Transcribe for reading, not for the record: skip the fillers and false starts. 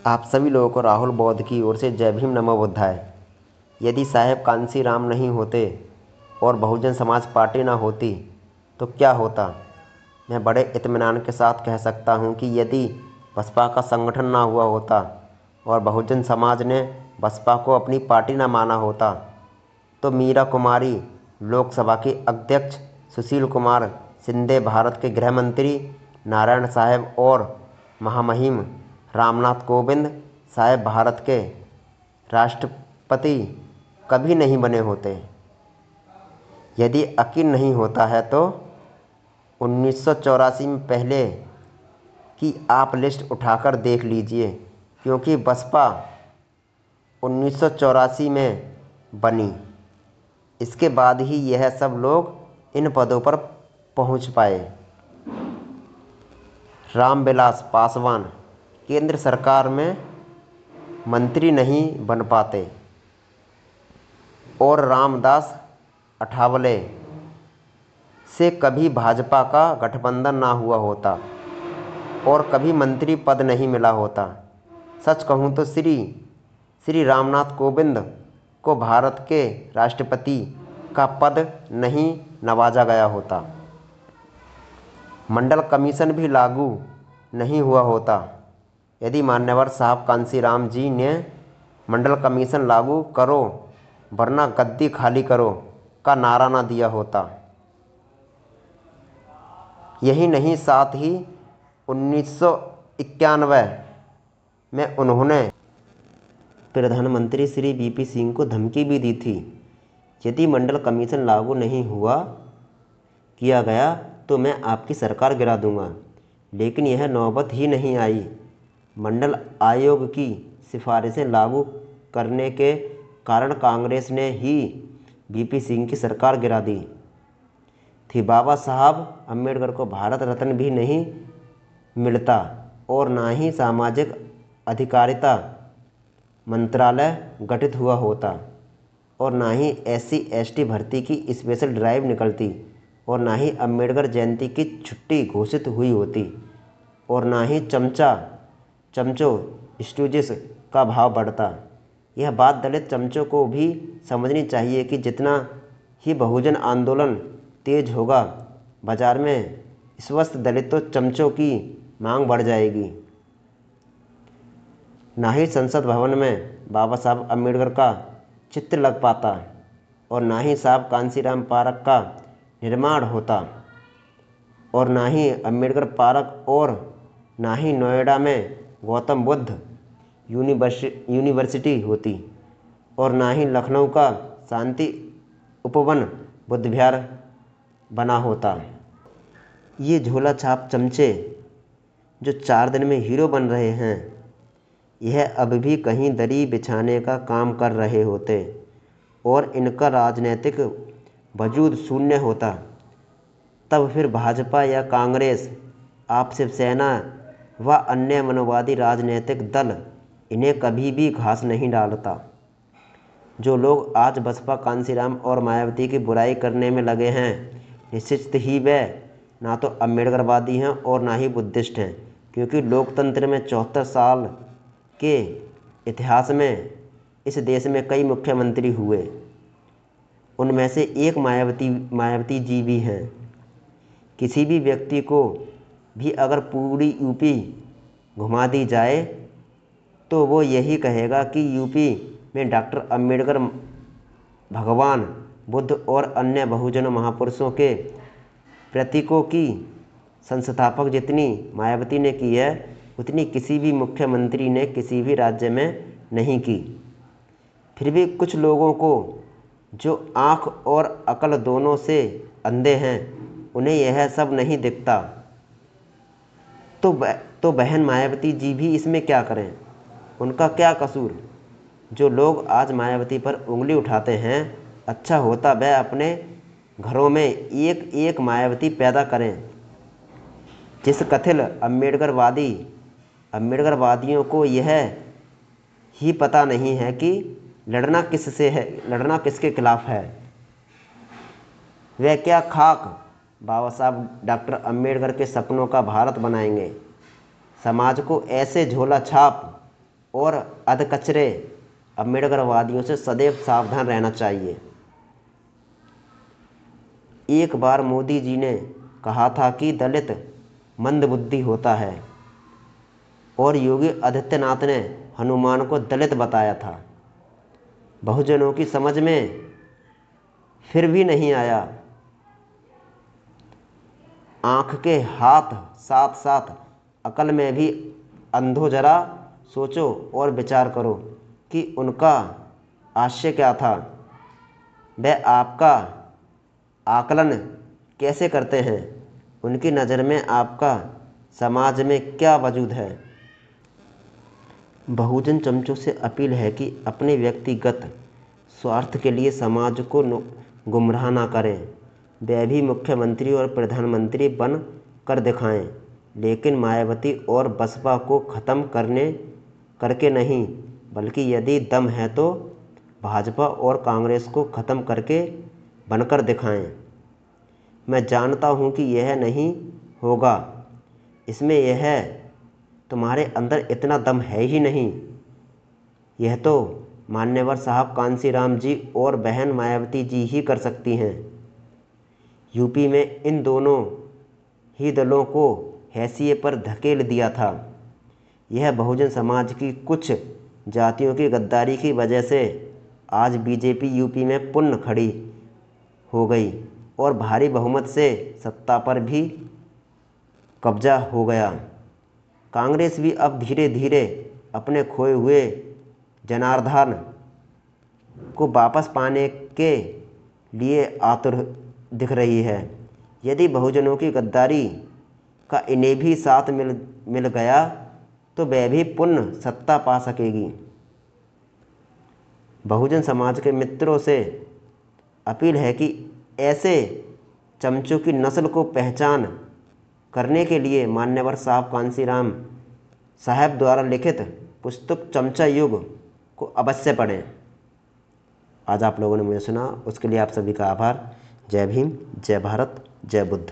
आप सभी लोगों को राहुल बौद्ध की ओर से जय भीम नमो बुद्धाय। यदि साहेब कांसीराम नहीं होते और बहुजन समाज पार्टी ना होती तो क्या होता? मैं बड़े इत्मीनान के साथ कह सकता हूं कि यदि बसपा का संगठन ना हुआ होता और बहुजन समाज ने बसपा को अपनी पार्टी ना माना होता तो मीरा कुमारी लोकसभा की अध्यक्ष, सुशील कुमार शिंदे भारत के गृह मंत्री, नारायण साहेब और महामहिम रामनाथ कोविंद साहेब भारत के राष्ट्रपति कभी नहीं बने होते। यदि यकीन नहीं होता है तो 1984 में पहले की आप लिस्ट उठाकर देख लीजिए, क्योंकि बसपा 1984 में बनी। इसके बाद ही यह सब लोग इन पदों पर पहुंच पाए। रामविलास पासवान केंद्र सरकार में मंत्री नहीं बन पाते और रामदास अठावले से कभी भाजपा का गठबंधन ना हुआ होता और कभी मंत्री पद नहीं मिला होता। सच कहूँ तो श्री रामनाथ कोविंद को भारत के राष्ट्रपति का पद नहीं नवाजा गया होता। मंडल कमीशन भी लागू नहीं हुआ होता यदि मान्यवर साहब कांसीराम जी ने मंडल कमीशन लागू करो वरना गद्दी खाली करो का नारा ना दिया होता। यही नहीं, साथ ही 1991 में उन्होंने प्रधानमंत्री श्री वीपी सिंह को धमकी भी दी थी, यदि मंडल कमीशन लागू नहीं किया गया तो मैं आपकी सरकार गिरा दूंगा। लेकिन यह नौबत ही नहीं आई। मंडल आयोग की सिफारिशें लागू करने के कारण कांग्रेस ने ही वीपी सिंह की सरकार गिरा दी थी। बाबा साहब अम्बेडकर को भारत रत्न भी नहीं मिलता और ना ही सामाजिक अधिकारिता मंत्रालय गठित हुआ होता और ना ही SC/ST भर्ती की स्पेशल ड्राइव निकलती और ना ही अम्बेडकर जयंती की छुट्टी घोषित हुई होती और ना ही चमचों स्टूजेस का भाव बढ़ता। यह बात दलित चमचों को भी समझनी चाहिए कि जितना ही बहुजन आंदोलन तेज होगा, बाजार में स्वस्थ दलितों चमचों की मांग बढ़ जाएगी। ना ही संसद भवन में बाबा साहब अम्बेडकर का चित्र लग पाता और ना ही साहब कांसीराम पार्क का निर्माण होता और ना ही अम्बेडकर पार्क और ना ही नोएडा में गौतम बुद्ध यूनिवर्सिटी होती और ना ही लखनऊ का शांति उपवन बुद्ध विहार बना होता। ये झोला छाप चमचे जो 4 दिन में हीरो बन रहे हैं, यह अब भी कहीं दरी बिछाने का काम कर रहे होते और इनका राजनीतिक वजूद शून्य होता, तब फिर भाजपा या कांग्रेस, आप शिवसेना व अन्य मनोवादी राजनीतिक दल इन्हें कभी भी घास नहीं डालता। जो लोग आज बसपा, कांसीराम और मायावती की बुराई करने में लगे हैं, निश्चित ही वे ना तो अम्बेडकरवादी हैं और ना ही बुद्धिस्ट हैं, क्योंकि लोकतंत्र में 74 साल के इतिहास में इस देश में कई मुख्यमंत्री हुए। उनमें से एक मायावती जी भी हैं। किसी भी व्यक्ति को भी अगर पूरी यूपी घुमा दी जाए तो वो यही कहेगा कि यूपी में डॉक्टर अम्बेडकर, भगवान बुद्ध और अन्य बहुजन महापुरुषों के प्रतीकों की संस्थापक जितनी मायावती ने की है, उतनी किसी भी मुख्यमंत्री ने किसी भी राज्य में नहीं की। फिर भी कुछ लोगों को जो आँख और अकल दोनों से अंधे हैं, उन्हें यह सब नहीं दिखता। तो बहन मायावती जी भी इसमें क्या करें? उनका क्या कसूर? जो लोग आज मायावती पर उंगली उठाते हैं, अच्छा होता वह अपने घरों में एक एक मायावती पैदा करें। जिस कथित अम्बेडकरवादियों को यह ही पता नहीं है कि लड़ना किससे है, लड़ना किसके खिलाफ है। वे क्या खाक बाबा साहब डॉक्टर अम्बेडकर के सपनों का भारत बनाएंगे। समाज को ऐसे झोला छाप और अधकचरे अम्बेडकरवादियों से सदैव सावधान रहना चाहिए। एक बार मोदी जी ने कहा था कि दलित मंदबुद्धि होता है और योगी आदित्यनाथ ने हनुमान को दलित बताया था। बहुजनों की समझ में फिर भी नहीं आया। आँख के हाथ साथ साथ अकल में भी अंधो, जरा सोचो और विचार करो कि उनका आशय क्या था। वह आपका आकलन कैसे करते हैं? उनकी नज़र में आपका समाज में क्या वजूद है? बहुजन चमचों से अपील है कि अपने व्यक्तिगत स्वार्थ के लिए समाज को गुमराह ना करें। वे भी मुख्यमंत्री और प्रधानमंत्री बन कर दिखाएं, लेकिन मायावती और बसपा को ख़त्म करके नहीं, बल्कि यदि दम है तो भाजपा और कांग्रेस को ख़त्म करके बनकर दिखाएं। मैं जानता हूं कि यह नहीं होगा, इसमें यह तुम्हारे अंदर इतना दम है ही नहीं। यह तो मान्यवर साहब कांशीराम जी और बहन मायावती जी ही कर सकती हैं। यूपी में इन दोनों ही दलों को हैसियत पर धकेल दिया था। यह बहुजन समाज की कुछ जातियों की गद्दारी की वजह से आज बीजेपी यूपी में पुनः खड़ी हो गई और भारी बहुमत से सत्ता पर भी कब्जा हो गया। कांग्रेस भी अब धीरे धीरे अपने खोए हुए जनार्दन को वापस पाने के लिए आतुर दिख रही है। यदि बहुजनों की गद्दारी का इन्हें भी साथ मिल गया तो वह भी पुनः सत्ता पा सकेगी। बहुजन समाज के मित्रों से अपील है कि ऐसे चमचों की नस्ल को पहचान करने के लिए मान्यवर साहब कांशीराम साहब द्वारा लिखित पुस्तक चमचा युग को अवश्य पढ़ें। आज आप लोगों ने मुझे सुना, उसके लिए आप सभी का आभार। जय भीम, जय भारत, जय बुद्ध।